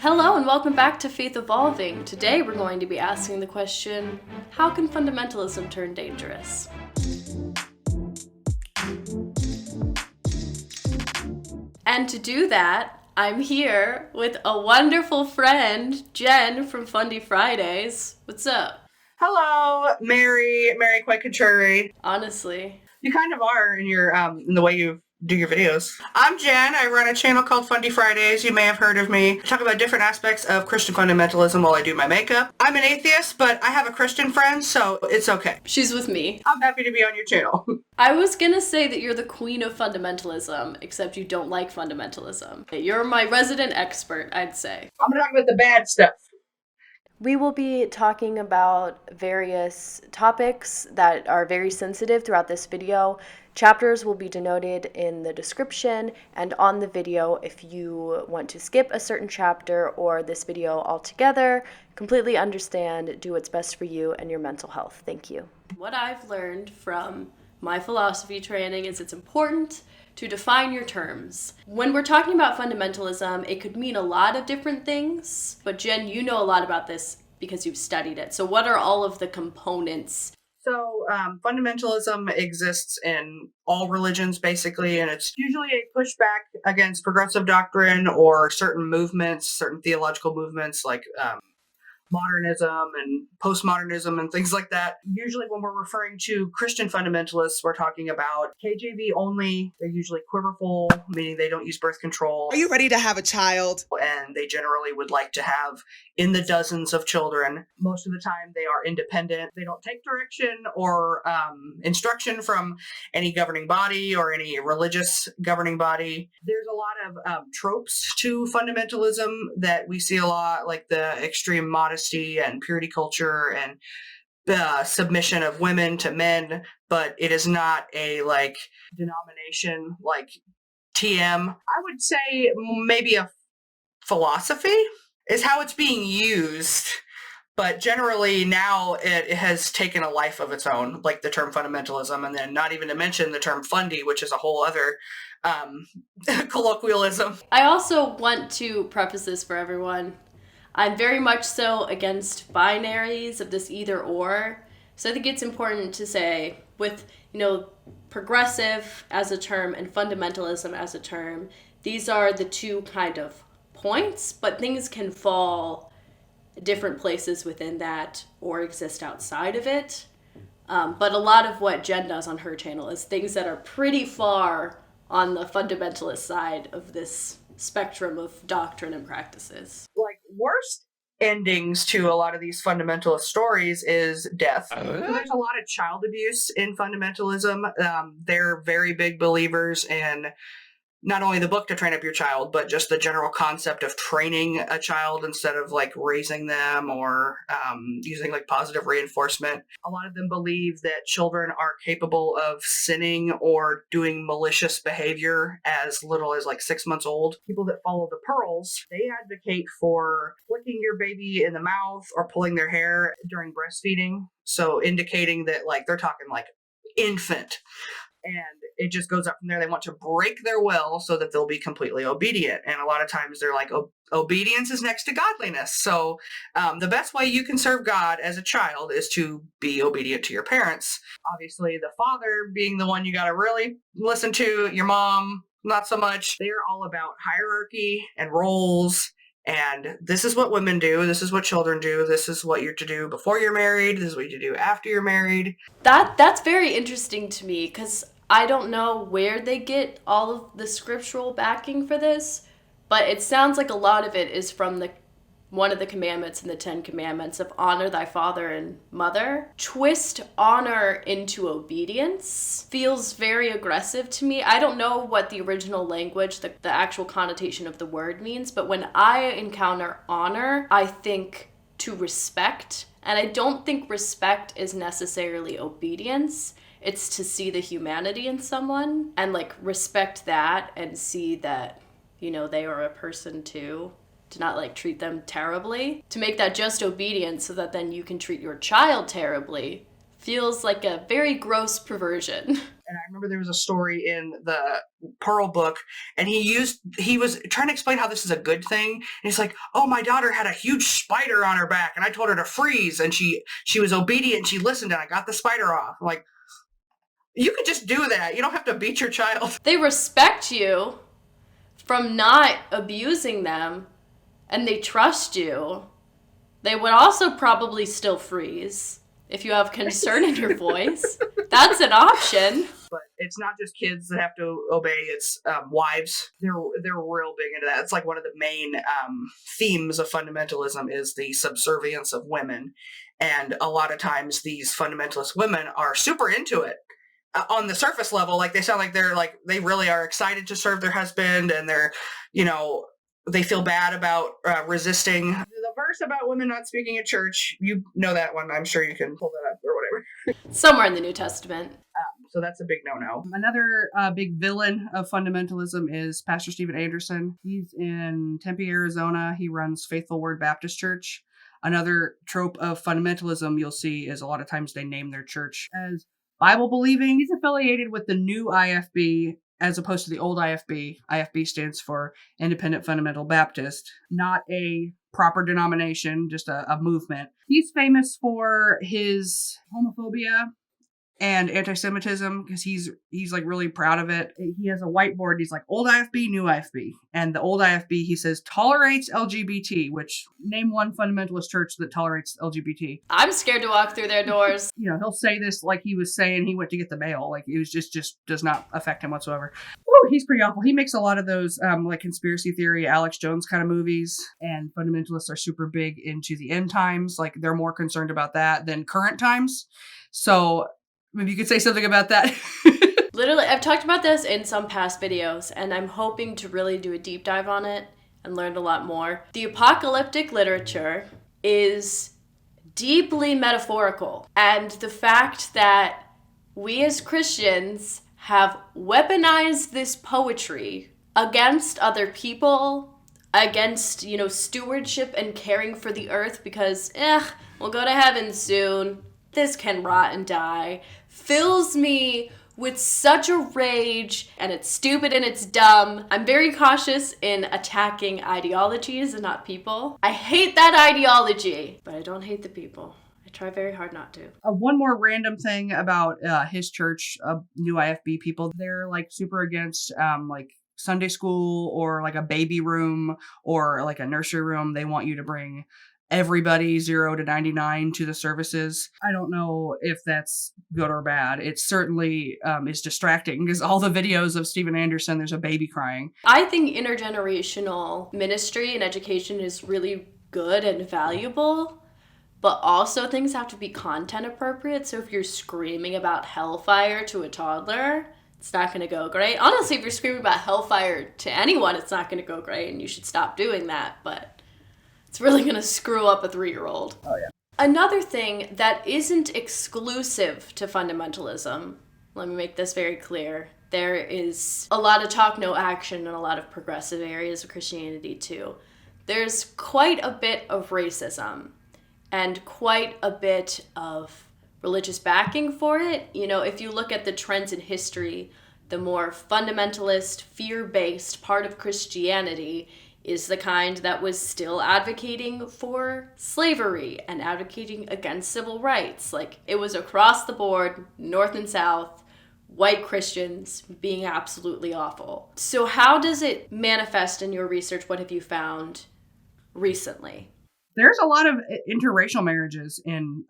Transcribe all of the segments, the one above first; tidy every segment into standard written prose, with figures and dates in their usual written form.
Hello and welcome back to Faith Evolving. Today we're going to be asking the question, how can fundamentalism turn dangerous? And to do that, I'm here with a wonderful friend, Jen from Fundie Fridays. What's up? Hello, Mary quite contrary. Honestly. You kind of are in your in the way you do your videos. I'm Jen. I run a channel called Fundie Fridays. You may have heard of me. I talk about different aspects of Christian fundamentalism while I do my makeup. I'm an atheist, but I have a Christian friend, so it's okay. She's with me. I'm happy to be on your channel. I was gonna say that you're the queen of fundamentalism, except you don't like fundamentalism. You're my resident expert, I'd say. I'm gonna talk about the bad stuff. We will be talking about various topics that are very sensitive throughout this video. Chapters will be denoted in the description and on the video if you want to skip a certain chapter or this video altogether. Completely understand, do what's best for you and your mental health. Thank you. What I've learned from my philosophy training is it's important to define your terms. When we're talking about fundamentalism, it could mean a lot of different things, but Jen, you know a lot about this because you've studied it. So what are all of the components? So fundamentalism exists in all religions, basically, and it's usually a pushback against progressive doctrine or certain movements, certain theological movements like modernism and postmodernism and things like that. Usually when we're referring to Christian fundamentalists, we're talking about KJV only. They're usually quiverful, meaning they don't use birth control. Are you ready to have a child? And they generally would like to have in the dozens of children. Most of the time they are independent. They don't take direction or instruction from any governing body or any religious governing body. There's a lot of tropes to fundamentalism that we see a lot, like the extreme modesty and purity culture and the submission of women to men, but it is not a denomination like TM. I would say maybe a philosophy is how it's being used, but generally now it has taken a life of its own, like the term fundamentalism, and then not even to mention the term fundie, which is a whole other colloquialism. I also want to preface this for everyone. I'm very much so against binaries of this either or. So I think it's important to say with, progressive as a term and fundamentalism as a term, these are the two kind of points, but things can fall different places within that or exist outside of it. But a lot of what Jen does on her channel is things that are pretty far on the fundamentalist side of this spectrum of doctrine and practices. Like worst endings to a lot of these fundamentalist stories is death. There's a lot of child abuse in fundamentalism. They're very big believers in not only the book To Train Up Your Child, but just the general concept of training a child instead of raising them or using positive reinforcement. A lot of them believe that children are capable of sinning or doing malicious behavior as little as 6 months old. People that follow the pearls, they advocate for flicking your baby in the mouth or pulling their hair during breastfeeding. So indicating that they're talking infant. And it just goes up from there. They want to break their will so that they'll be completely obedient. And a lot of times they're like, obedience is next to godliness. So the best way you can serve God as a child is to be obedient to your parents. Obviously, the father being the one you got to really listen to, your mom, not so much. They're all about hierarchy and roles. And this is what women do. This is what children do. This is what you're to do before you're married. This is what you do after you're married. That's very interesting to me because I don't know where they get all of the scriptural backing for this, but it sounds like a lot of it is from one of the commandments in the 10 Commandments of honor thy father and mother. Twist honor into obedience feels very aggressive to me. I don't know what the original language, the actual connotation of the word means, but when I encounter honor, I think to respect, and I don't think respect is necessarily obedience. It's to see the humanity in someone and respect that and see that, they are a person too. To not treat them terribly. To make that just obedience so that then you can treat your child terribly feels like a very gross perversion. And I remember there was a story in the Pearl book, and he was trying to explain how this is a good thing. And he's like, oh, my daughter had a huge spider on her back, and I told her to freeze, and she was obedient, she listened, and I got the spider off. I'm like, you could just do that. You don't have to beat your child. They respect you from not abusing them, and they trust you. They would also probably still freeze if you have concern in your voice. That's an option. But it's not just kids that have to obey, it's wives. They're real big into that. It's like one of the main themes of fundamentalism is the subservience of women. And a lot of times these fundamentalist women are super into it. On the surface level, like they sound like they really are excited to serve their husband, and they're, they feel bad about resisting. The verse about women not speaking at church, you know that one. I'm sure you can pull that up or whatever. Somewhere in the New Testament. So that's a big no-no. Another big villain of fundamentalism is Pastor Steven Anderson. He's in Tempe, Arizona. He runs Faithful Word Baptist Church. Another trope of fundamentalism you'll see is a lot of times they name their church as Bible believing. He's affiliated with the new IFB as opposed to the old IFB. IFB stands for Independent Fundamental Baptist, not a proper denomination, just a movement. He's famous for his homophobia and anti-Semitism because he's like really proud of it. He has a whiteboard. He's like, old IFB, new IFB. And the old IFB, he says, tolerates LGBT, which name one fundamentalist church that tolerates LGBT. I'm scared to walk through their doors. He'll say this like he was saying he went to get the mail. Like it was just does not affect him whatsoever. Oh, he's pretty awful. He makes a lot of those like conspiracy theory, Alex Jones kind of movies. And fundamentalists are super big into the end times. Like they're more concerned about that than current times. So maybe you could say something about that. Literally, I've talked about this in some past videos, and I'm hoping to really do a deep dive on it and learn a lot more. The apocalyptic literature is deeply metaphorical, and the fact that we as Christians have weaponized this poetry against other people, against, stewardship and caring for the earth because, we'll go to heaven soon. This can rot and die, fills me with such a rage, and it's stupid and it's dumb. I'm very cautious in attacking ideologies and not people. I hate that ideology, but I don't hate the people. I try very hard not to. One more random thing about his church, New IFB people, they're like super against like Sunday school or like a baby room or like a nursery room. They want you to bring everybody 0 to 99 to the services. I don't know if that's good or bad. It certainly is distracting because all the videos of Steven Anderson, there's a baby crying. I think intergenerational ministry and education is really good and valuable, but also things have to be content appropriate. So if you're screaming about hellfire to a toddler, it's not going to go great. Honestly, if you're screaming about hellfire to anyone, it's not going to go great, and you should stop doing that. But it's really going to screw up a 3-year-old. Oh, yeah. Another thing that isn't exclusive to fundamentalism, let me make this very clear, there is a lot of talk, no action in a lot of progressive areas of Christianity too. There's quite a bit of racism and quite a bit of religious backing for it. If you look at the trends in history, the more fundamentalist, fear-based part of Christianity is the kind that was still advocating for slavery and advocating against civil rights. Like, it was across the board, North and South, white Christians being absolutely awful. So how does it manifest in your research? What have you found recently? There's a lot of interracial marriages in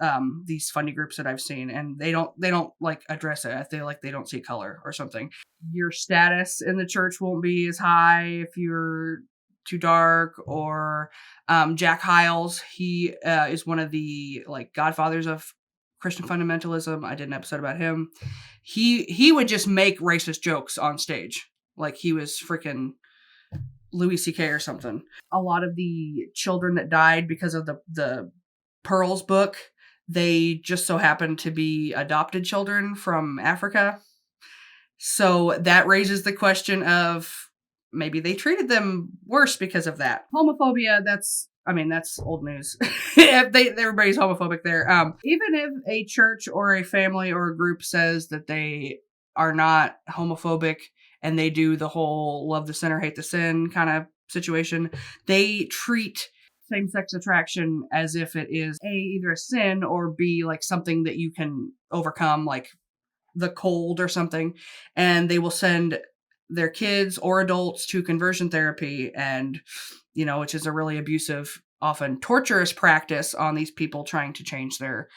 these fundie groups that I've seen, and they don't like address it. I feel like they don't see color or something. Your status in the church won't be as high if you're too dark, or Jack Hyles. He is one of the godfathers of Christian fundamentalism. I did an episode about him. He would just make racist jokes on stage, like he was freaking Louis C.K. or something. A lot of the children that died because of the Pearls book, they just so happened to be adopted children from Africa. So that raises the question of maybe they treated them worse because of that. Homophobia, that's old news. Everybody's homophobic there. Even if a church or a family or a group says that they are not homophobic and they do the whole love the sinner, hate the sin kind of situation. They treat same-sex attraction as if it is A, either a sin, or B, like something that you can overcome, like the cold or something. And they will send their kids or adults to conversion therapy, and, which is a really abusive, often torturous practice on these people trying to change their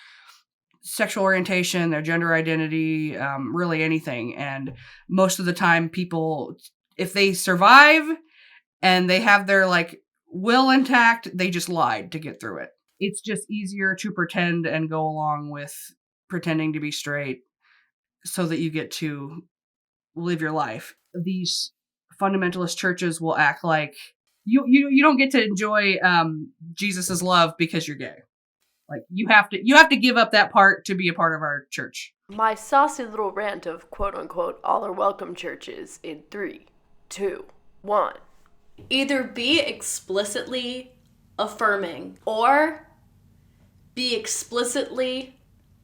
sexual orientation, their gender identity, really anything. And most of the time people, if they survive and they have their like will intact, they just lied to get through it. It's just easier to pretend and go along with pretending to be straight so that you get to live your life. These fundamentalist churches will act like you don't get to enjoy Jesus's love because you're gay. Like you have to give up that part to be a part of our church. My saucy little rant of quote unquote all are welcome churches in 3, 2, 1. Either be explicitly affirming or be explicitly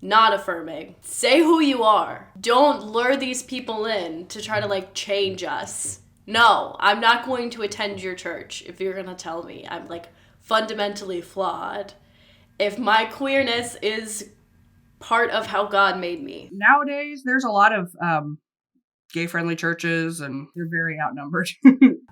not affirming. Say who you are. Don't lure these people in to try to like change us. No, I'm not going to attend your church if you're going to tell me I'm like fundamentally flawed. If my queerness is part of how God made me. Nowadays, there's a lot of gay-friendly churches, and they're very outnumbered.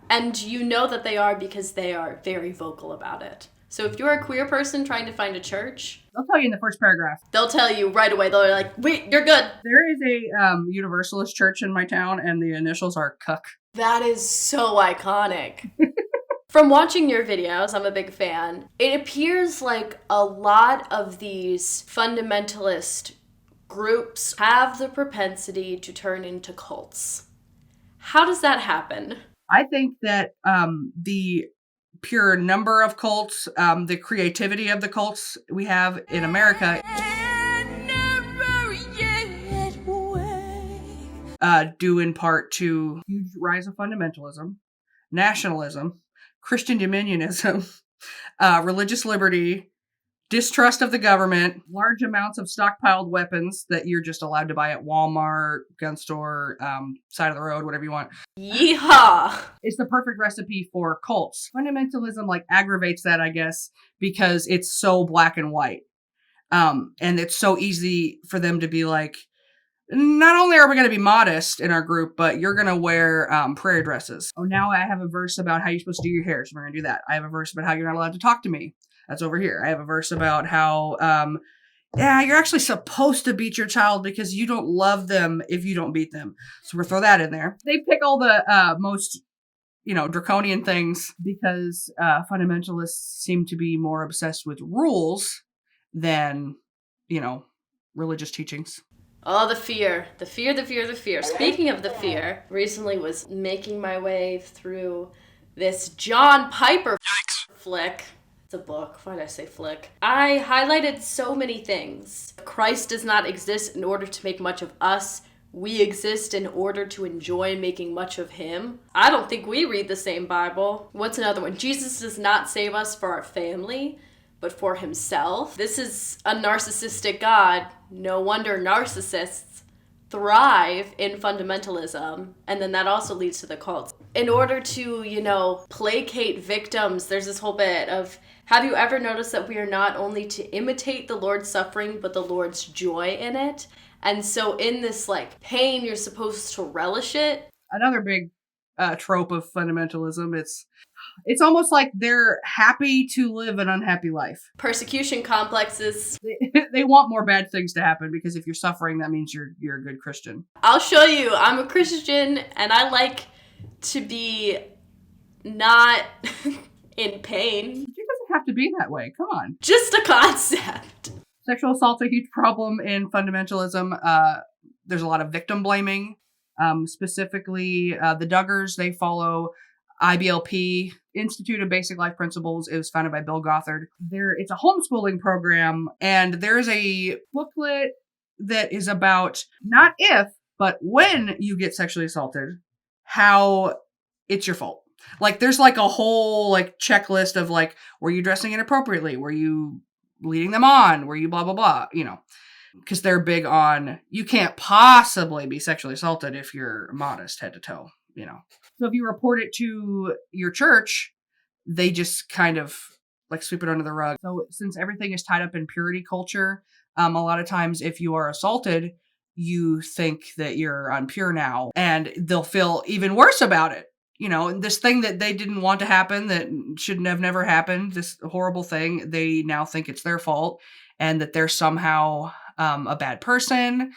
And you know that they are because they are very vocal about it. So if you're a queer person trying to find a church, they'll tell you in the first paragraph. They'll tell you right away. They're like, wait, you're good. There is a Universalist church in my town, and the initials are CUCK. That is so iconic. From watching your videos, I'm a big fan. It appears like a lot of these fundamentalist groups have the propensity to turn into cults. How does that happen? I think that the pure number of cults, the creativity of the cults we have in America, due in part to huge rise of fundamentalism, nationalism, Christian dominionism, religious liberty, distrust of the government, large amounts of stockpiled weapons that you're just allowed to buy at Walmart, gun store, side of the road, whatever you want. Yeehaw! It's the perfect recipe for cults. Fundamentalism like aggravates that, I guess, because it's so black and white. And it's so easy for them to be like, not only are we going to be modest in our group, but you're going to wear prayer dresses. Oh, now I have a verse about how you're supposed to do your hair, so we're going to do that. I have a verse about how you're not allowed to talk to me. That's over here. I have a verse about how, you're actually supposed to beat your child because you don't love them if you don't beat them. So we'll throw that in there. They pick all the most, draconian things because fundamentalists seem to be more obsessed with rules than, religious teachings. Oh, the fear. The fear, the fear, the fear. Speaking of the fear, recently was making my way through this John Piper flick. It's a book. Why did I say flick? I highlighted so many things. Christ does not exist in order to make much of us. We exist in order to enjoy making much of him. I don't think we read the same Bible. What's another one? Jesus does not save us for our family, but for himself. This is a narcissistic God. No wonder narcissists thrive in fundamentalism. And then that also leads to the cults. In order to, placate victims, there's this whole bit of, have you ever noticed that we are not only to imitate the Lord's suffering, but the Lord's joy in it? And so in this pain, you're supposed to relish it. Another big trope of fundamentalism, it's almost like they're happy to live an unhappy life. Persecution complexes. They want more bad things to happen because if you're suffering, that means you're a good Christian. I'll show you. I'm a Christian and I like to be not in pain. It doesn't have to be that way. Come on. Just a concept. Sexual assault's a huge problem in fundamentalism. There's a lot of victim blaming. Specifically, the Duggars, they follow IBLP, Institute of Basic Life Principles. It was founded by Bill Gothard. It's a homeschooling program, and there's a booklet that is about not if, but when you get sexually assaulted, how it's your fault. There's a whole checklist of were you dressing inappropriately? Were you leading them on? Were you blah, blah, blah, because they're big on, you can't possibly be sexually assaulted if you're modest head to toe, So if you report it to your church, they just kind of like sweep it under the rug. So since everything is tied up in purity culture, a lot of times if you are assaulted, you think that you're unpure now, and they'll feel even worse about it. This thing that they didn't want to happen, that shouldn't have never happened, this horrible thing, they now think it's their fault and that they're somehow a bad person,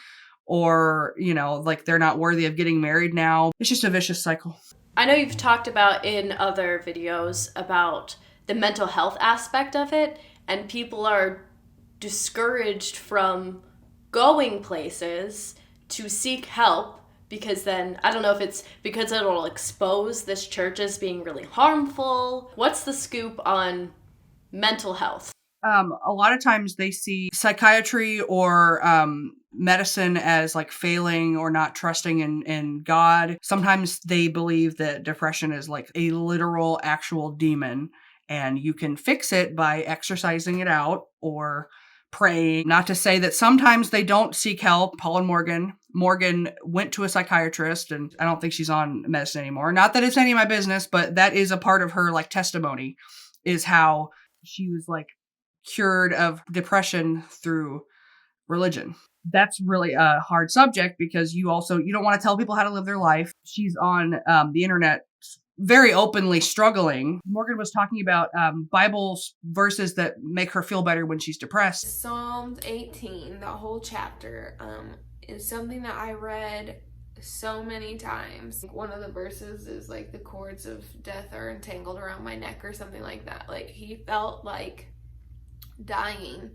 or, like they're not worthy of getting married now. It's just a vicious cycle. I know you've talked about in other videos about the mental health aspect of it, and people are discouraged from going places to seek help because then, I don't know if it's because it'll expose this church as being really harmful. What's the scoop on mental health? A lot of times they see psychiatry or medicine as like failing or not trusting in God. Sometimes they believe that depression is like a literal, actual demon, and you can fix it by exercising it out or praying. Not to say that sometimes they don't seek help. Paul and Morgan went to a psychiatrist, and I don't think she's on medicine anymore. Not that it's any of my business, but that is a part of her like testimony, is how she was like cured of depression through religion. That's really a hard subject because you don't want to tell people how to live their life. She's on the internet very openly struggling. Morgan was talking about Bible verses that make her feel better when she's depressed. Psalms 18, the whole chapter, is something that I read so many times. One of the verses is like, the cords of death are entangled around my neck or something like that. Like, he felt like dying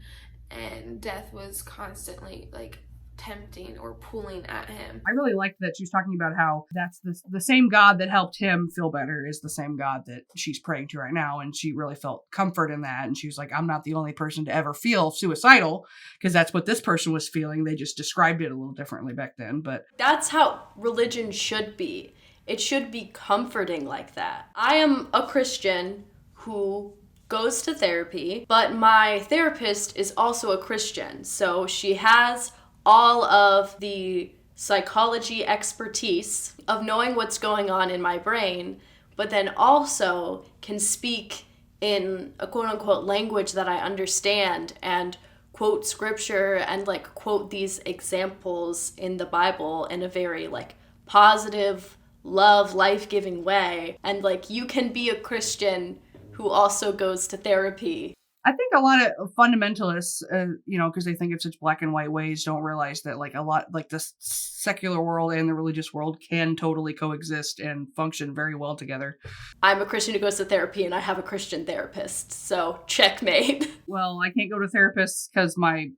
and death was constantly like tempting or pulling at him. I really liked that she was talking about how that's the same God that helped him feel better is the same God that she's praying to right now, and she really felt comfort in that. And she was like, I'm not the only person to ever feel suicidal, because that's what this person was feeling. They just described it a little differently back then. But that's how religion should be. It should be comforting like that. I am a Christian who goes to therapy, but my therapist is also a Christian, so she has all of the psychology expertise of knowing what's going on in my brain, but then also can speak in a quote-unquote language that I understand and quote scripture and like quote these examples in the Bible in a very like positive, love, life-giving way. And like, you can be a Christian who also goes to therapy. I think a lot of fundamentalists, because they think of such black and white ways, don't realize that like a lot, like the secular world and the religious world can totally coexist and function very well together. I'm a Christian who goes to therapy, and I have a Christian therapist, so checkmate. Well, I can't go to therapists because my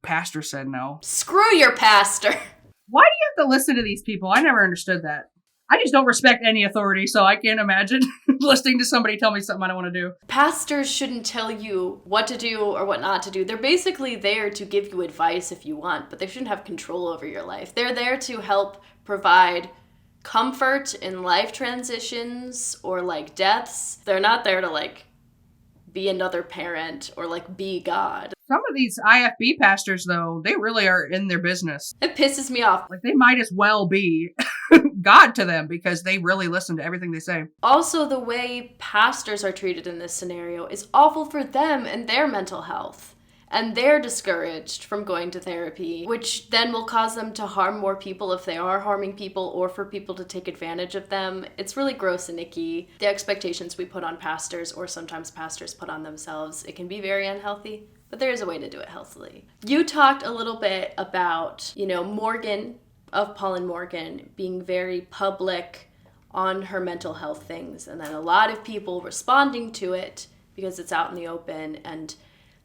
pastor said no. Screw your pastor. Why do you have to listen to these people? I never understood that. I just don't respect any authority, so I can't imagine listening to somebody tell me something I don't want to do. Pastors shouldn't tell you what to do or what not to do. They're basically there to give you advice if you want, but they shouldn't have control over your life. They're there to help provide comfort in life transitions or like deaths. They're not there to like be another parent or like be God. Some of these IFB pastors, though, they really are in their business. It pisses me off. Like, they might as well be God to them because they really listen to everything they say. Also, the way pastors are treated in this scenario is awful for them and their mental health. And they're discouraged from going to therapy, which then will cause them to harm more people if they are harming people, or for people to take advantage of them. It's really gross and icky. The expectations we put on pastors, or sometimes pastors put on themselves, it can be very unhealthy, but there is a way to do it healthily. You talked a little bit about, Morgan of Paul and Morgan being very public on her mental health things, and then a lot of people responding to it because it's out in the open, and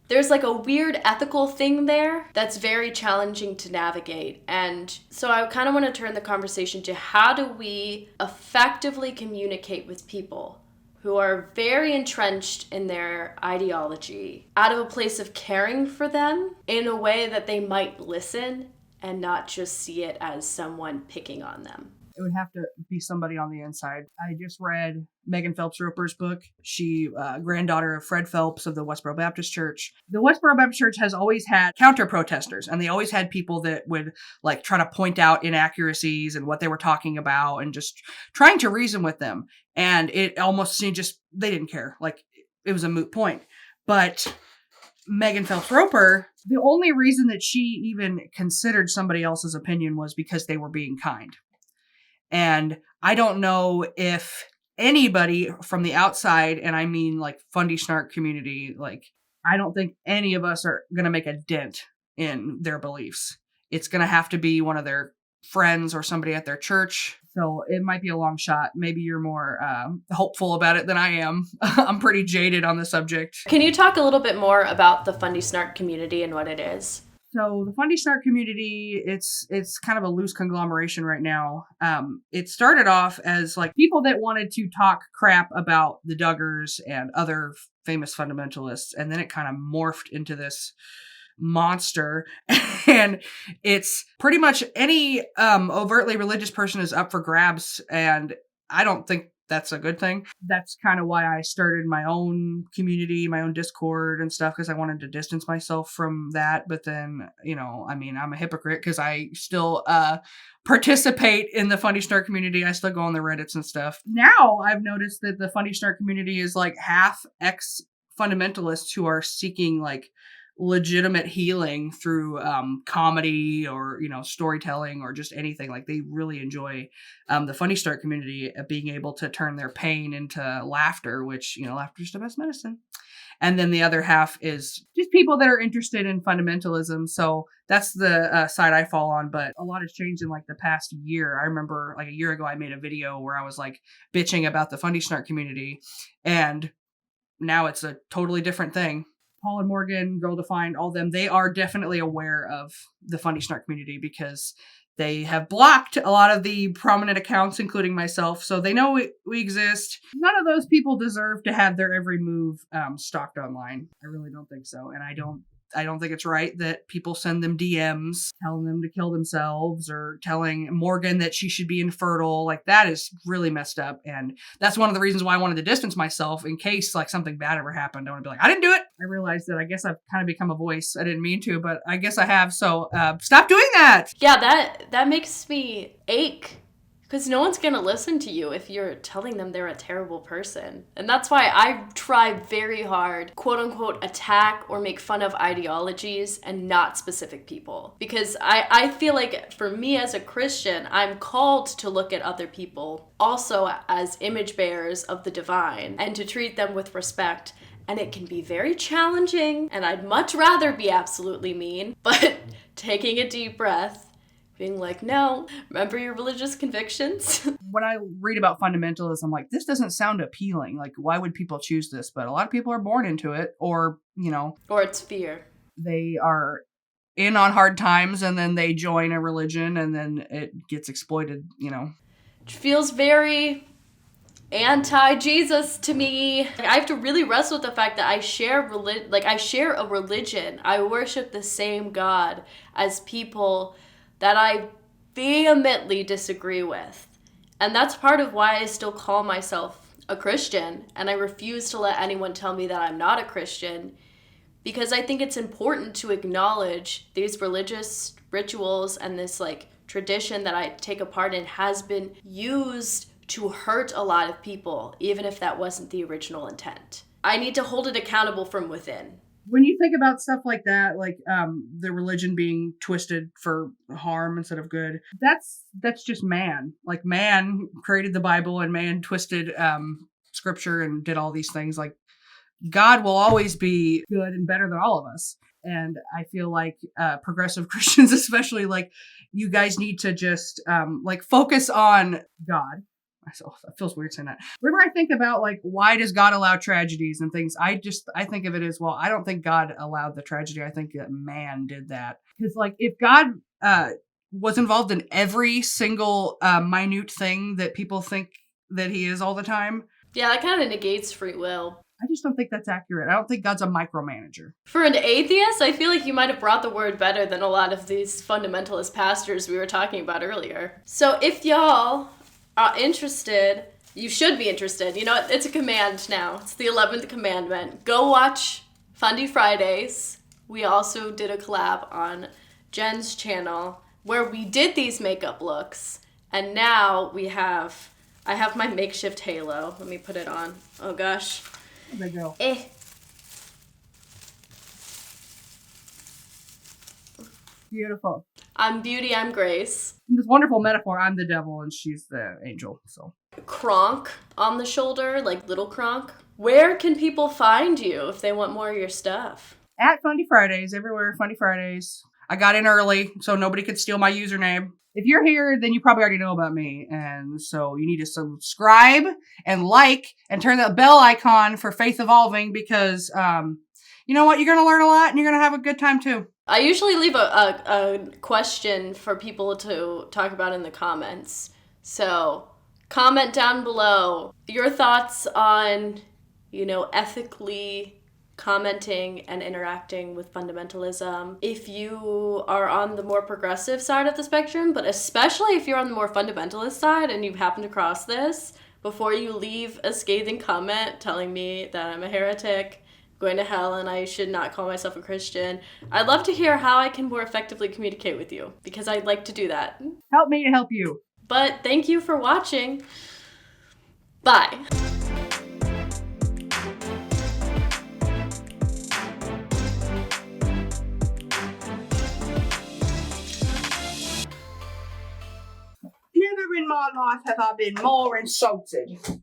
there's like a weird ethical thing there that's very challenging to navigate. And so I kind of want to turn the conversation to, how do we effectively communicate with people who are very entrenched in their ideology out of a place of caring for them in a way that they might listen and not just see it as someone picking on them? It would have to be somebody on the inside. I just read Megan Phelps Roper's book. She, granddaughter of Fred Phelps of the Westboro Baptist Church. The Westboro Baptist Church has always had counter protesters, and they always had people that would like try to point out inaccuracies and what they were talking about and just trying to reason with them. And it almost seemed just, they didn't care. Like it was a moot point. But Megan Phelps Roper, the only reason that she even considered somebody else's opinion was because they were being kind. And I don't know if anybody from the outside, and I mean like Fundie Snark community, like I don't think any of us are going to make a dent in their beliefs. It's going to have to be one of their friends or somebody at their church. So it might be a long shot. Maybe you're more hopeful about it than I am. I'm pretty jaded on the subject. Can you talk a little bit more about the Fundie Snark community and what it is? So the Fundie Snark community, it's kind of a loose conglomeration right now. It started off as like people that wanted to talk crap about the Duggars and other famous fundamentalists, and then it kind of morphed into this monster. And it's pretty much any overtly religious person is up for grabs, and I don't think that's a good thing. That's kind of why I started my own community, my own Discord and stuff, because I wanted to distance myself from that. But then, I'm a hypocrite because I still participate in the Fundie Snark community. I still go on the Reddits and stuff. Now I've noticed that the Fundie Snark community is like half ex-fundamentalists who are seeking like legitimate healing through comedy or storytelling or just anything. Like they really enjoy the Fundie Snark community being able to turn their pain into laughter, which laughter is the best medicine. And then the other half is just people that are interested in fundamentalism. So that's the side I fall on. But a lot has changed in like the past year. I remember like a year ago I made a video where I was like bitching about the Fundie Snark community, and now it's a totally different thing. Paul and Morgan, Girl Defined, all of them, they are definitely aware of the Fundie Snark community because they have blocked a lot of the prominent accounts, including myself, so they know we exist. None of those people deserve to have their every move stalked online. I really don't think so, and I don't think it's right that people send them DMs telling them to kill themselves or telling Morgan that she should be infertile. Like that is really messed up. And that's one of the reasons why I wanted to distance myself in case like something bad ever happened. I want to be like, I didn't do it. I realized that I guess I've kind of become a voice. I didn't mean to, but I guess I have. So stop doing that. Yeah, that makes me ache. Because no one's going to listen to you if you're telling them they're a terrible person. And that's why I try very hard, quote unquote, attack or make fun of ideologies and not specific people. Because I feel like for me as a Christian, I'm called to look at other people also as image bearers of the divine and to treat them with respect. And it can be very challenging, and I'd much rather be absolutely mean, but taking a deep breath, being like, no, remember your religious convictions. When I read about fundamentalism, I'm like, this doesn't sound appealing. Like, why would people choose this? But a lot of people are born into it, or, Or it's fear. They are in on hard times, and then they join a religion, and then it gets exploited, It feels very anti-Jesus to me. I have to really wrestle with the fact that I share a religion. I worship the same God as people that I vehemently disagree with. And that's part of why I still call myself a Christian, and I refuse to let anyone tell me that I'm not a Christian, because I think it's important to acknowledge these religious rituals and this tradition that I take a part in has been used to hurt a lot of people, even if that wasn't the original intent. I need to hold it accountable from within. When you think about stuff like that, the religion being twisted for harm instead of good, that's just man. Like man created the Bible and man twisted scripture and did all these things. Like God will always be good and better than all of us. And I feel like progressive Christians, especially, you guys need to just focus on God. It feels weird saying that. Whenever I think about why does God allow tragedies and things, I think of it as, well, I don't think God allowed the tragedy. I think that man did that. Because if God was involved in every single minute thing that people think that he is all the time. Yeah, that kind of negates free will. I just don't think that's accurate. I don't think God's a micromanager. For an atheist, I feel like you might have brought the word better than a lot of these fundamentalist pastors we were talking about earlier. So if y'all are interested, you should be interested. You know what? It's a command now. It's the 11th commandment. Go watch Fundie Fridays. We also did a collab on Jen's channel where we did these makeup looks. And now I have my makeshift halo. Let me put it on. Oh gosh. There you go. Beautiful. I'm Beauty, I'm Grace. This wonderful metaphor, I'm the devil and she's the angel, so. Kronk on the shoulder, like little Kronk. Where can people find you if they want more of your stuff? At Fundie Fridays, everywhere, Fundie Fridays. I got in early, so nobody could steal my username. If you're here, then you probably already know about me. And so you need to subscribe and like and turn that bell icon for Faith Evolving because, you know what? You're going to learn a lot and you're going to have a good time too. I usually leave a question for people to talk about in the comments. So comment down below your thoughts on, ethically commenting and interacting with fundamentalism. If you are on the more progressive side of the spectrum, but especially if you're on the more fundamentalist side and you've happened across this, before you leave a scathing comment telling me that I'm a heretic, going to hell, and I should not call myself a Christian, I'd love to hear how I can more effectively communicate with you, because I'd like to do that. Help me to help you. But thank you for watching. Bye. Never in my life have I been more insulted.